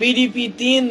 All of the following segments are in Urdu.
PDP 3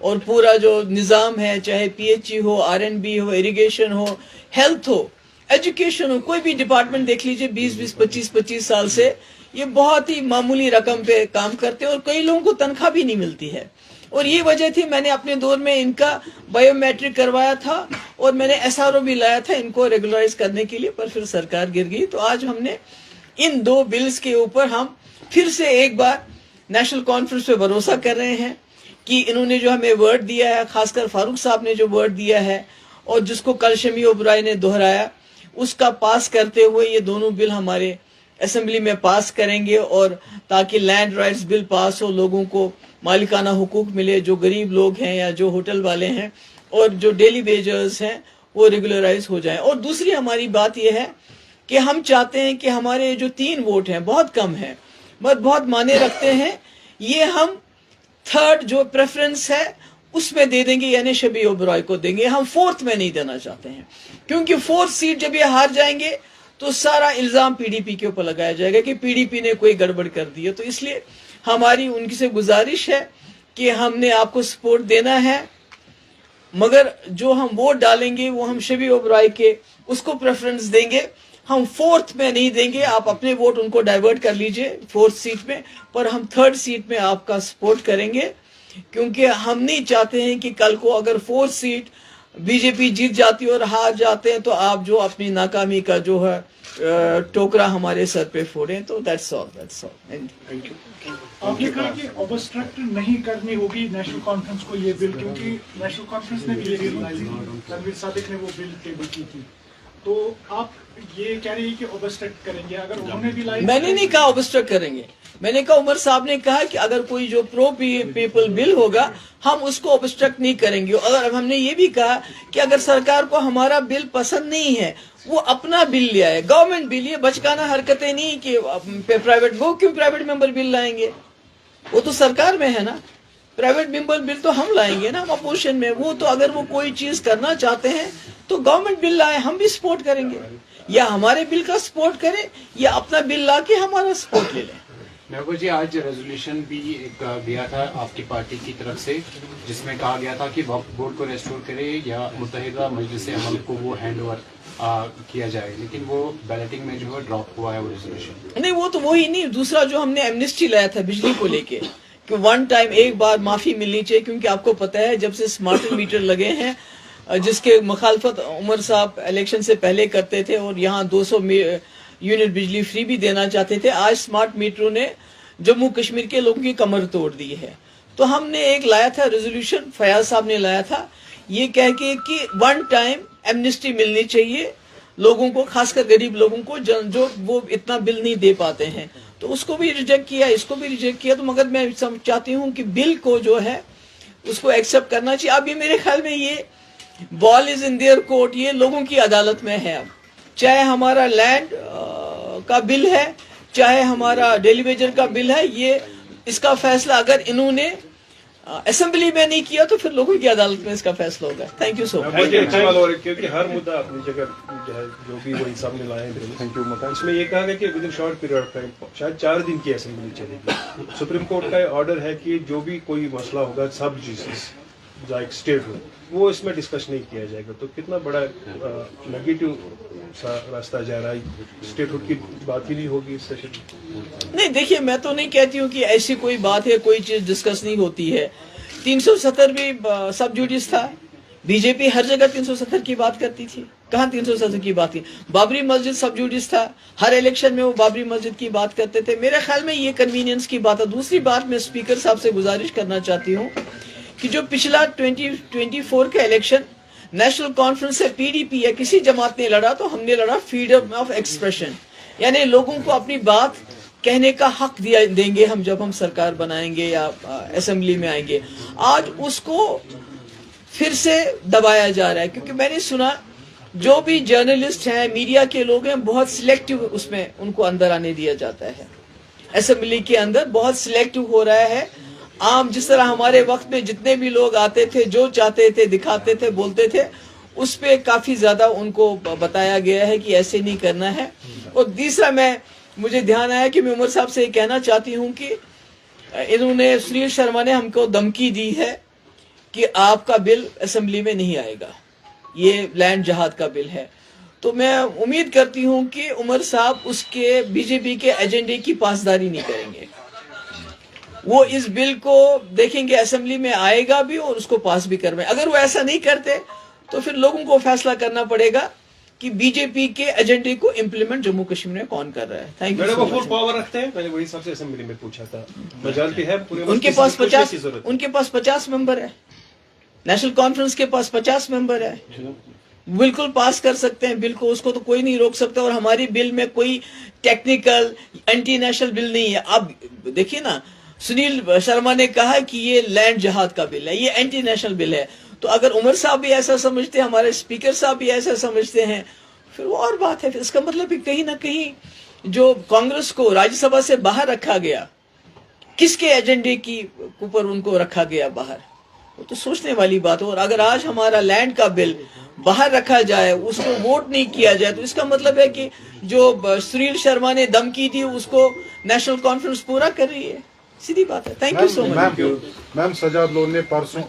اور پورا جو نظام ہے, چاہے PHE ہو, RNB ہو, اریگیشن ہو, ہیلتھ ہو, ایجوکیشن ہو, کوئی بھی ڈپارٹمنٹ دیکھ لیجئے, 20-25 سال سے یہ بہت ہی معمولی رقم پہ کام کرتے ہیں اور کئی لوگوں کو تنخواہ بھی نہیں ملتی ہے. اور یہ وجہ تھی, میں نے اپنے دور میں ان کا بایو میٹرک کروایا تھا اور میں نے SRO بھی لایا تھا ان کو ریگولرائز کرنے کے لیے, پر پھر سرکار گر گئی. تو آج ہم نے ان 2 بلز کے اوپر ہم پھر سے ایک بار نیشنل کانفرنس پہ بھروسہ کر رہے ہیں کہ انہوں نے جو ہمیں ورڈ دیا ہے, خاص کر فاروق صاحب نے جو ورڈ دیا ہے اور جس کو کل شمی اوبرائے نے دہرایا, اس کا پاس کرتے ہوئے یہ دونوں بل ہمارے اسمبلی میں پاس کریں گے, اور تاکہ لینڈ رائٹس بل پاس ہو, لوگوں کو مالکانہ حقوق ملے, جو غریب لوگ ہیں یا جو ہوٹل والے ہیں اور جو ڈیلی ویجرز ہیں وہ ریگولرائز ہو جائیں. اور دوسری ہماری بات یہ ہے کہ ہم چاہتے ہیں کہ ہمارے جو 3 ووٹ ہیں بہت کم ہیں بٹ بہت معنی رکھتے ہیں, یہ ہم 3rd جو پریفرنس ہے اس میں دے دیں گے, یعنی شبی اوبرائے کو دیں گے. ہم 4th میں نہیں دینا چاہتے ہیں, کیونکہ 4th سیٹ جب یہ ہار جائیں گے تو سارا الزام PDP کے اوپر لگایا جائے گا کہ PDP نے کوئی گڑبڑ کر دی ہے. تو اس لیے ہماری ان سے گزارش ہے کہ ہم نے آپ کو سپورٹ دینا ہے, مگر جو ہم ووٹ ڈالیں گے وہ ہم شبی اوبرائے کے اس کو پریفرنس دیں گے, ہم 4th میں نہیں دیں گے. آپ اپنے ووٹ ان کو ڈائیورٹ کر لیجئے 4th سیٹ میں, پر ہم 3rd سیٹ میں آپ کا سپورٹ کریں گے, کیونکہ ہم نہیں چاہتے ہیں کہ کل کو اگر 4th سیٹ BJP جیت جاتی اور ہار جاتے ہیں تو آپ جو اپنی ناکامی کا جو ہے ٹوکرا ہمارے سر پہ پھوڑیں. تو that's all. Thank you. آپ نے کہا کہ اوبسٹرکٹ نہیں کرنی ہوگی نیشنل کانفرنس کو یہ بل, کیونکہ نیشنل کانفرنس نے بھی یہ بل لائی تھی, تنویر صادق نے وہ بل ٹیبل کی تھی, تو آپ یہ کہہ رہی ہے کہ اوبسٹرکٹ کریں گے. اگر انہوں نے بھی لائی, میں نے نہیں کہا اوبسٹرکٹ کریں گے, میں نے کہا عمر صاحب نے کہا کہ اگر کوئی جو پرو پیپل بل ہوگا ہم اس کو اوبسٹرکٹ نہیں کریں گے. اگر ہم نے یہ بھی کہا کہ اگر سرکار کو ہمارا بل پسند نہیں ہے وہ اپنا بل لے آئے, گورنمنٹ بل, یہ بچکانہ حرکتیں نہیں کہ پرائیویٹ, وہ کیوں پرائیویٹ ممبر بل لائیں گے, وہ تو سرکار میں ہے نا. پرائیویٹ ممبر بل تو ہم لائیں گے نا, ہم اپوزیشن میں. وہ تو اگر وہ کوئی چیز کرنا چاہتے ہیں تو گورنمنٹ بل لائے, ہم بھی سپورٹ کریں گے, یا ہمارے بل کا سپورٹ کریں یا اپنا بل لا کے ہمارا سپورٹ لے لیں. محبوب جی, آج ریزولوشن بھی ایک گیا تھا آپ کی پارٹی کی طرف سے جس میں کہا گیا تھا کہ وقف بورڈ کو ریسٹور کرے یا متحدہ مجلس عمل کو وہ ہینڈ اوور کیا جائے, لیکن وہ بیلٹنگ میں جو ہے ڈراپ ہوا ہے وہ ریزولوشن. نہیں, وہ تو وہی نہیں. دوسرا جو ہم نے ایمنسٹی لایا تھا بجلی کو لے کے کہ 1 ٹائم ایک بار معافی ملنی چاہیے, کیونکہ آپ کو پتہ ہے جب سے اسمارٹ میٹر لگے ہیں جس کے مخالفت عمر صاحب الیکشن سے پہلے کرتے تھے اور یہاں 200 یونٹ بجلی فری بھی دینا چاہتے تھے, آج اسمارٹ میٹروں نے جموں کشمیر کے لوگوں کی کمر توڑ دی ہے. تو ہم نے ایک لایا تھا ریزولوشن, فیاض صاحب نے لایا تھا, یہ کہہ کے کہ 1 ٹائم ایمنسٹی ملنی چاہیے لوگوں کو, خاص کر غریب لوگوں کو جو وہ اتنا بل نہیں دے پاتے ہیں. تو اس کو بھی ریجیکٹ کیا, اس کو بھی ریجیکٹ کیا. تو مگر میں چاہتی ہوں کہ بل کو جو ہے اس کو ایکسیپٹ کرنا چاہیے. اب یہ میرے خیال میں یہ بال از ان دیئر کورٹ, یہ لوگوں کی عدالت میں ہے. اب چاہے ہمارا لینڈ کا بل ہے, چاہے ہمارا ڈیلی ویجر کا بل ہے, یہ اس کا فیصلہ اگر انہوں نے اسمبلی میں نہیں کیا تو پھر لوگوں کی عدالت میں اس کا فیصلہ ہوگا. تھینک یو سو مچ. کیونکہ ہر مدعا اپنی جگہ جو بھی وہی سامنے لائے ہیں, اس میں یہ کہا گیا کہ with in short period of time, شاید 4 دن کی اسمبلی چلے گی. سپریم کورٹ کا آرڈر ہے کہ جو بھی کوئی مسئلہ ہوگا سب جسٹس ایک اسٹیٹ ہو وہ اس میں ڈسکس نہیں کیا جائے گا. تو کتنا بڑا نیگیٹو سا راستہ جا رہا ہے, اسٹیٹ ہوڈ کی بات ہی نہیں ہوگی اس سیشن. نہیں دیکھیے, میں تو نہیں کہتی ہوں کہ ایسی کوئی بات ہے کوئی چیز ڈسکس نہیں ہوتی ہے. 370 بھی سب جوڈس تھا, BJP ہر جگہ 370 کی بات کرتی تھی, کہاں 370 کی بات کی. بابری مسجد سب جوڈس تھا, ہر الیکشن میں وہ بابری مسجد کی بات کرتے تھے. میرے خیال میں یہ کنوینئنس کی بات ہے. دوسری بات میں اسپیکر صاحب سے گزارش کرنا چاہتی ہوں کہ جو پچھلا 2024 کا الیکشن نیشنل کانفرنس سے PDP یا کسی جماعت نے لڑا, تو ہم نے لڑا فریڈم آف ایکسپریشن, یعنی لوگوں کو اپنی بات کہنے کا حق دیں گے ہم جب ہم سرکار بنائیں گے یا اسمبلی میں آئیں گے. آج اس کو پھر سے دبایا جا رہا ہے, کیونکہ میں نے سنا جو بھی جرنلسٹ ہیں, میڈیا کے لوگ ہیں, بہت سلیکٹیو اس میں ان کو اندر آنے دیا جاتا ہے. اسمبلی کے اندر بہت سلیکٹیو ہو رہا ہے. عام جس طرح ہمارے وقت میں جتنے بھی لوگ آتے تھے, جو چاہتے تھے دکھاتے تھے, بولتے تھے, اس پہ کافی زیادہ ان کو بتایا گیا ہے کہ ایسے نہیں کرنا ہے. اور تیسرا مجھے دھیان آیا کہ میں عمر صاحب سے یہ کہنا چاہتی ہوں کہ انہوں نے سنیل شرما نے ہم کو دھمکی دی ہے کہ آپ کا بل اسمبلی میں نہیں آئے گا, یہ لینڈ جہاد کا بل ہے. تو میں امید کرتی ہوں کہ عمر صاحب اس کے بی جے پی کے ایجنڈے کی پاسداری نہیں کریں گے. وہ اس بل کو دیکھیں گے اسمبلی میں آئے گا بھی اور اس کو پاس بھی کروائیں. اگر وہ ایسا نہیں کرتے تو پھر لوگوں کو فیصلہ کرنا پڑے گا کہ بی جے پی کے ایجنڈے کو امپلیمنٹ جموں کشمیر میں کون کر رہا ہے. تھینک میڈم وہ فل یو. پاور رکھتے ہیں, میں نے وہی سب سے اسمبلی میں پوچھا تھا, میجارٹی ہے پورے ان کے پاس 50 ممبر ہے, نیشنل کانفرنس کے پاس 50 ممبر ہے, بالکل پاس کر سکتے ہیں بل کو, اس کو تو کوئی نہیں روک سکتا. اور ہماری بل میں کوئی ٹیکنیکل اینٹی نیشنل بل نہیں ہے. اب دیکھیے نا, سنیل شرما نے کہا کہ یہ لینڈ جہاد کا بل ہے, یہ اینٹی نیشنل بل ہے. تو اگر عمر صاحب بھی ایسا سمجھتے ہیں, ہمارے اسپیکر صاحب بھی ایسا سمجھتے ہیں, پھر وہ اور بات ہے. پھر اس کا مطلب کہیں نہ کہیں جو کانگریس کو راجیہ سبھا سے باہر رکھا گیا, کس کے ایجنڈے کی اوپر ان کو رکھا گیا باہر, وہ تو سوچنے والی بات ہے. اور اگر آج ہمارا لینڈ کا بل باہر رکھا جائے, اس کو ووٹ نہیں کیا جائے, تو اس کا مطلب ہے کہ جو سنیل شرما نے دھمکی دی اس کو نیشنل کانفرنس پورا کر رہی ہے. سیدھی بات ہے. Thank you so much. Ma'am Sajjad loan نے پرسوں